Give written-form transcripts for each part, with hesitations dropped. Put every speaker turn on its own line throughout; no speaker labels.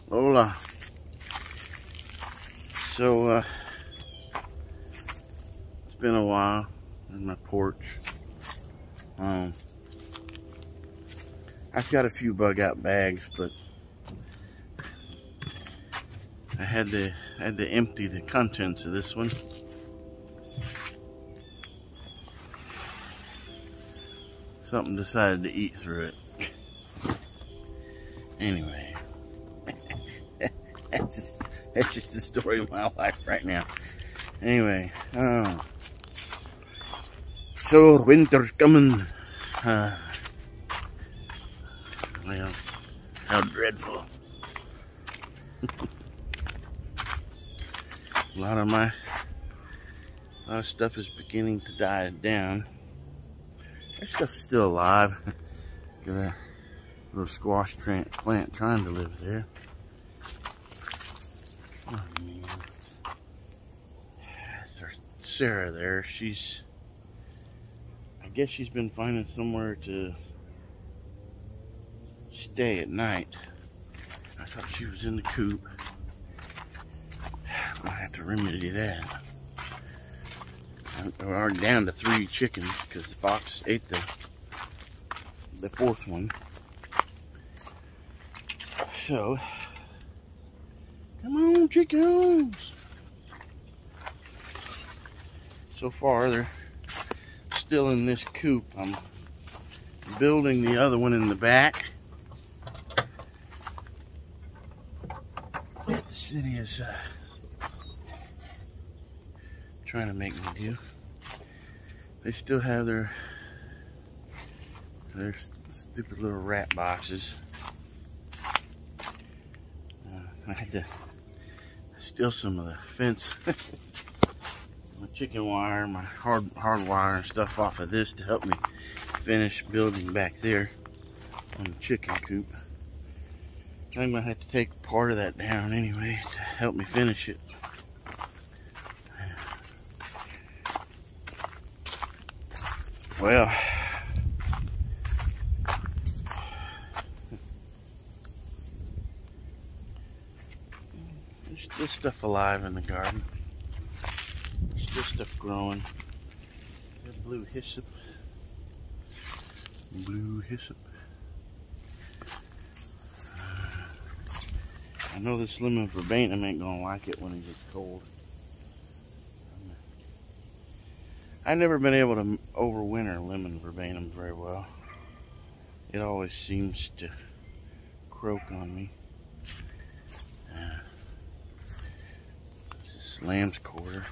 Hola. So, it's been a while on my porch. I've got a few bug out bags, but I had to empty the contents of this one. Something decided to eat through it. Anyway, that's just the story of my life right now. Anyway, so winter's coming. Well, how dreadful. A lot of stuff is beginning to die down. That stuff's still alive. Got a little squash plant trying to live there. Oh, man. There's Sarah there. I guess she's been finding somewhere to stay at night. I thought she was in the coop. I have to remedy that. We're already down to 3 chickens because the fox ate the 4th one. So, come on, chickens. So far, they're still in this coop. I'm building the other one in the back. What the city is trying to make me do. They still have their stupid little rat boxes. I had to steal some of the fence, my chicken wire, my hard wire and stuff off of this to help me finish building back there on the chicken coop. I'm gonna have to take part of that down anyway to help me finish it. Well, there's still stuff alive in the garden. There's still stuff growing. Got blue hyssop. Blue hyssop. I know this lemon verbenum ain't gonna like it when it gets cold. I've never been able to overwinter lemon verbenum very well. It always seems to croak on me. This is lamb's quarter.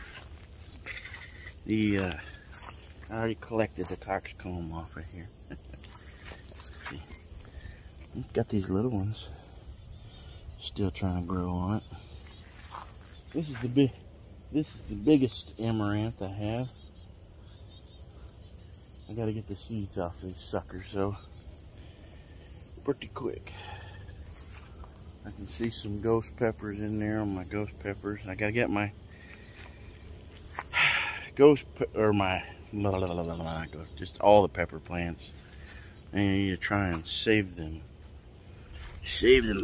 I already collected the coxcomb off right here. See, it's got these little ones still trying to grow on it. This is the biggest amaranth I have. I gotta get the seeds off these suckers, so pretty quick. I can see some ghost peppers in there on my ghost peppers. I gotta get my just all the pepper plants. And I need to try and save them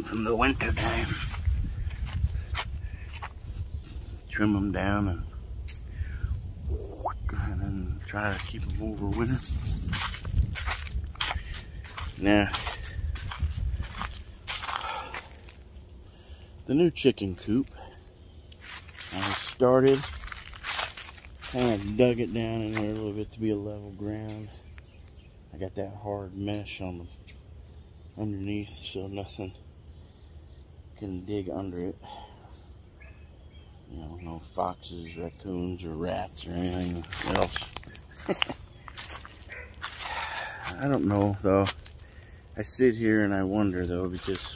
from the winter time. Trim them down and then try to keep them over winter. Now, the new chicken coop, I started, kind of dug it down in there a little bit to be a level ground. I got that hard mesh on the underneath so nothing can dig under it. You know, no foxes, raccoons, or rats, or anything else. I don't know, though. I sit here and I wonder, though, because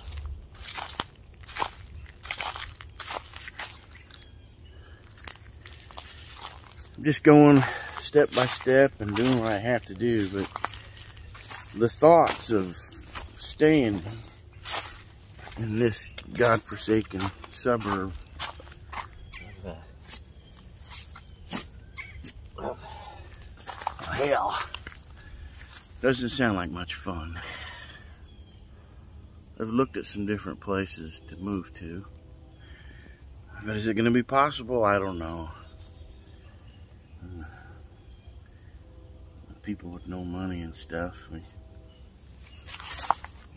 I'm just going step by step and doing what I have to do, but the thoughts of staying in this godforsaken suburb of hell doesn't sound like much fun. I've looked at some different places to move to. But is it going to be possible? I don't know. People with no money and stuff.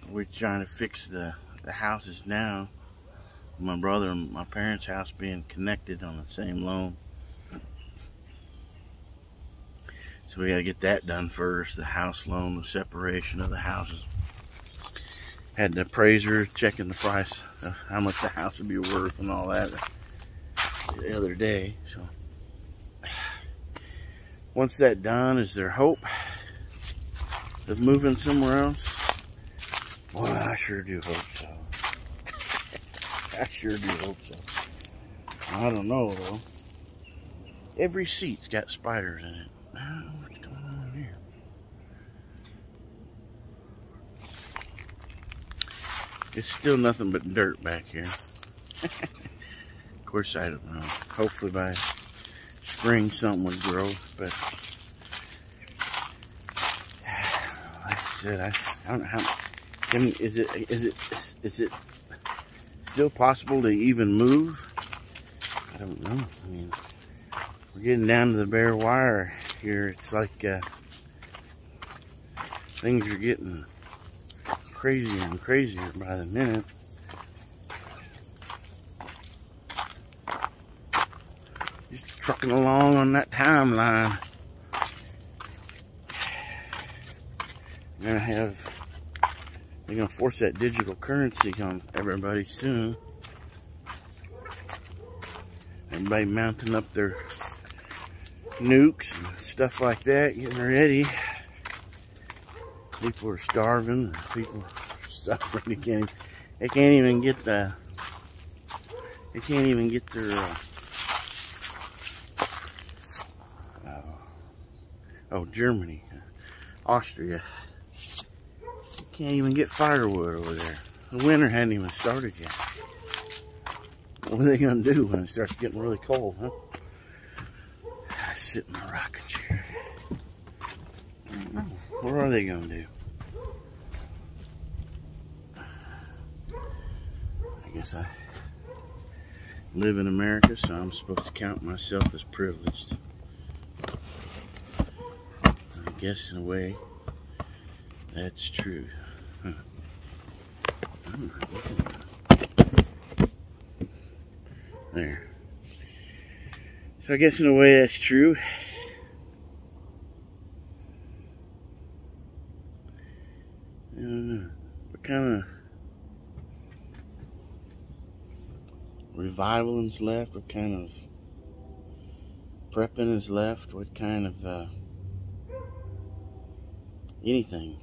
We're trying to fix the houses now. My brother and my parents' house being connected on the same loan. So we got to get that done first. The house loan, the separation of the houses. Had the appraiser checking the price of how much the house would be worth and all that the other day. So once that's done, is there hope of moving somewhere else? Well, I sure do hope so. I sure do hope so. I don't know though. Every seat's got spiders in it. I don't know what's going on here. It's still nothing but dirt back here. Of course, I don't know. Hopefully by spring something would grow, but like I said, I don't know how. Is it still possible to even move? I don't know. I mean, we're getting down to the bare wire here. It's like things are getting crazier and crazier by the minute. Just trucking along on that timeline. They're gonna force that digital currency on everybody soon. Everybody mounting up their nukes and stuff like that, getting ready. People are starving. People are suffering. They can't even get their Germany, Austria. Can't even get firewood over there. The winter hadn't even started yet. What are they gonna do when it starts getting really cold, huh? I sit in my rocking chair. I don't know. What are they gonna do? I guess I live in America, so I'm supposed to count myself as privileged. I guess in a way, that's true. Huh. There. So I guess in a way that's true. I don't know. What kind of revival is left? What kind of prepping is left? What kind of anything?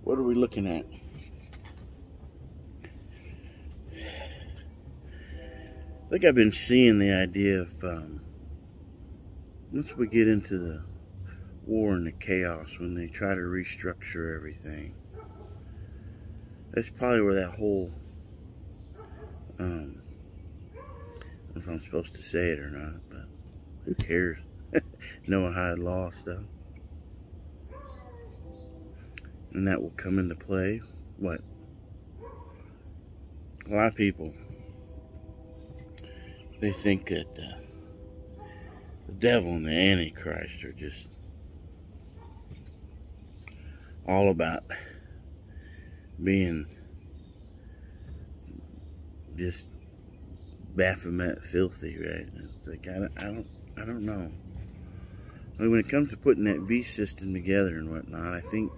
What are we looking at? I think I've been seeing the idea of once we get into the war and the chaos, when they try to restructure everything, that's probably where that whole I don't know if I'm supposed to say it or not, but who cares? Noahide law stuff. And that will come into play. What? A lot of people, they think that the devil and the Antichrist are just all about being just Baphomet filthy, right? It's like I don't know. I mean, when it comes to putting that beast system together and whatnot, I think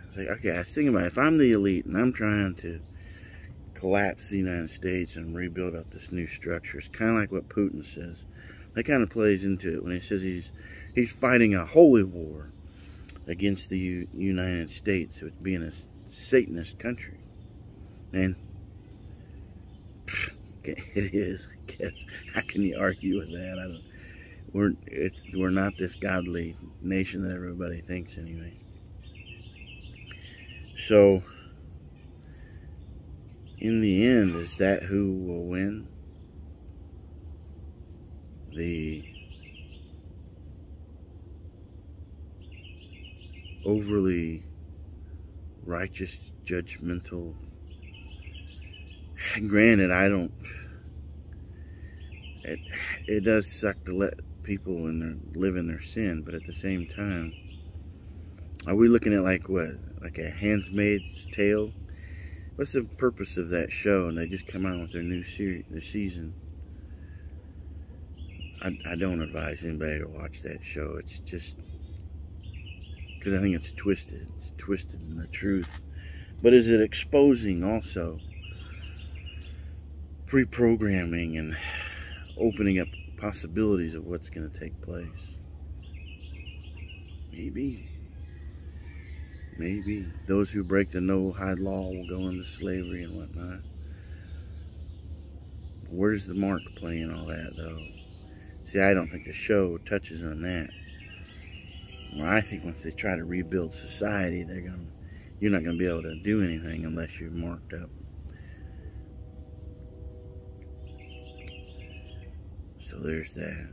it's like, okay, I was thinking about it. If I'm the elite and I'm trying to collapse the United States and rebuild up this new structure, it's kind of like what Putin says. That kind of plays into it when he says he's fighting a holy war against the United States, with being a Satanist country. And it is, I guess. How can you argue with that? We're not this godly nation that everybody thinks anyway. So, in the end, is that who will win? The overly righteous, judgmental. Granted, I don't. It does suck to let people live in their sin, but at the same time, are we looking at like what, like a Handmaid's Tale? What's the purpose of that show? And they just come out with their new season. I don't advise anybody to watch that show. It's just because I think it's twisted. It's twisted in the truth. But is it exposing also pre-programming and opening up possibilities of what's going to take place? Maybe. Maybe. Those who break the no-hide law will go into slavery and whatnot. Where's the mark play in all that, though? See, I don't think the show touches on that. Well, I think once they try to rebuild society, you're not going to be able to do anything unless you're marked up. So there's that.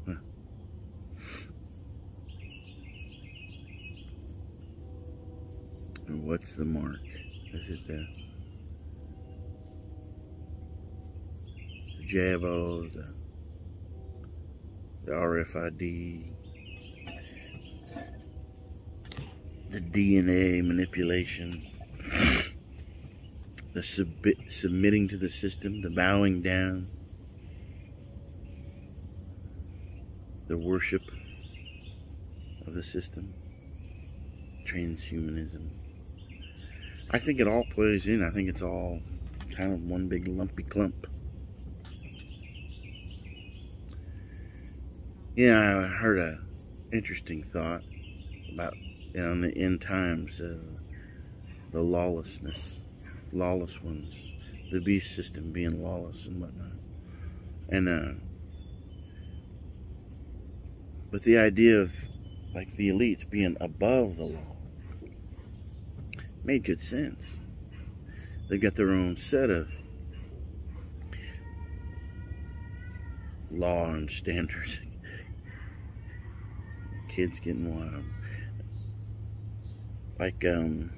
Huh. And what's the mark? Is it the JAVO, the RFID, the DNA manipulation, the submitting to the system, the bowing down, the worship of the system, transhumanism? I think it all plays in. I think it's all kind of one big lumpy clump. Yeah, I heard a interesting thought about in the end times, the lawless ones, the beast system being lawless and whatnot, and but the idea of like the elites being above the law made good sense. They've got their own set of law and standards. Kids getting wild. Like the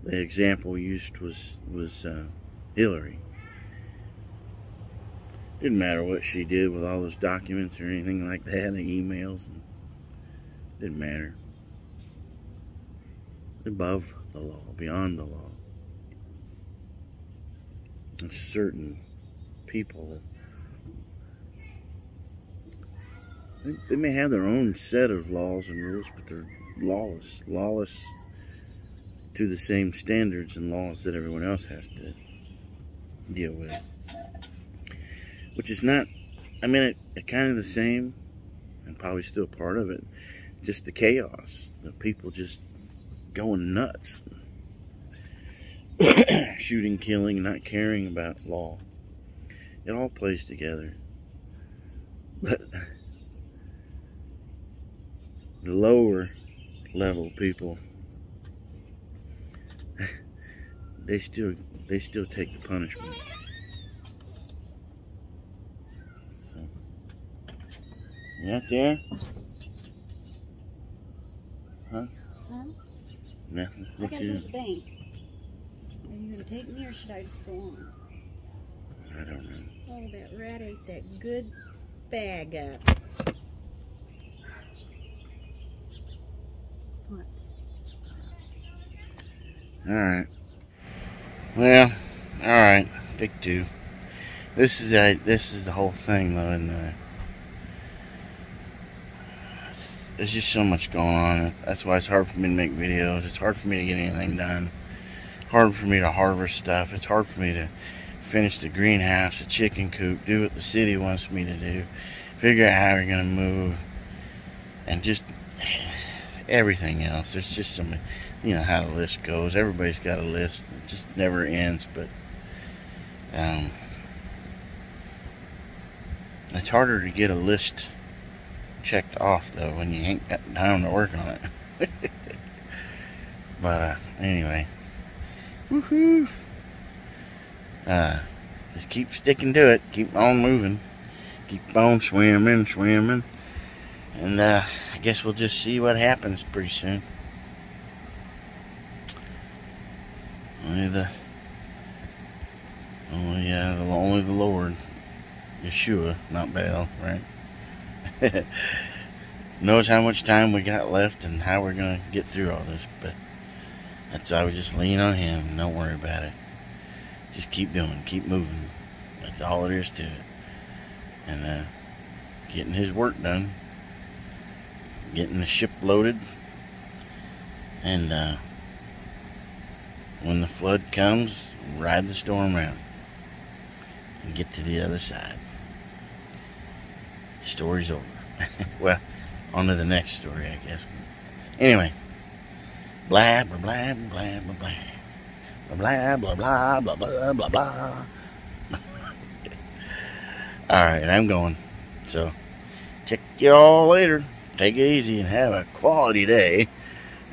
example used was Hillary. Didn't matter what she did with all those documents or anything like that, the emails. Didn't matter. Above the law, beyond the law. There's certain people that they may have their own set of laws and rules, but they're lawless to the same standards and laws that everyone else has to deal with. Which is not, I mean, it's kind of the same, and probably still part of it, just the chaos, the people just going nuts, shooting, killing, not caring about law. It all plays together. But the lower level people, they still take the punishment. So, you out there? Huh?
Huh?
Nothing.
I gotta go to the bank. Are you gonna take me or should I just go on?
I don't know.
Oh, that rat ate that good bag up. What?
Alright. Well, alright. Take two. This is the whole thing though, and there's just so much going on. That's why it's hard for me to make videos. It's hard for me to get anything done. Hard for me to harvest stuff. It's hard for me to finish the greenhouse, the chicken coop, do what the city wants me to do, figure out how we're gonna move, and just everything else. There's just so many, you know how the list goes. Everybody's got a list. It just never ends. But it's harder to get a list checked off though when you ain't got time to work on it. But anyway, woohoo! Just keep sticking to it. Keep on moving. keep on swimming. And I guess we'll just see what happens pretty soon. Only the Lord, Yeshua, not Baal, right? Knows how much time we got left and how we're going to get through all this. But that's why we just lean on Him and don't worry about it. Just keep doing, keep moving. That's all there is to it. And getting His work done. Getting the ship loaded. And when the flood comes, ride the storm out. And get to the other side. Story's over. Well, on to the next story, I guess. Anyway. Blah, blah, blah, blah, blah, blah. Blah, blah, blah, blah, blah, blah, blah. Alright, I'm going. So, check you all later. Take it easy and have a quality day.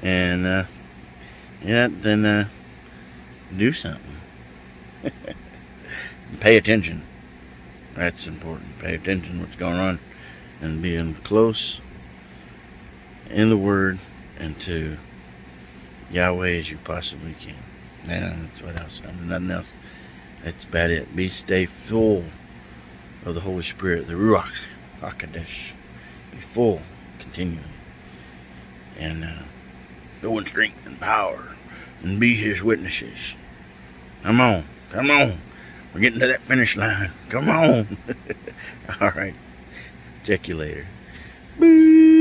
And, then do something. Pay attention. That's important. Pay attention to what's going on. And being close in the Word and to Yahweh as you possibly can. And that's what else. Nothing else. That's about it. Stay full of the Holy Spirit, the Ruach HaKodesh. Be full continually. And go in strength and power. And be His witnesses. Come on. Come on. We're getting to that finish line. Come on. Alright. Check you later. Boo.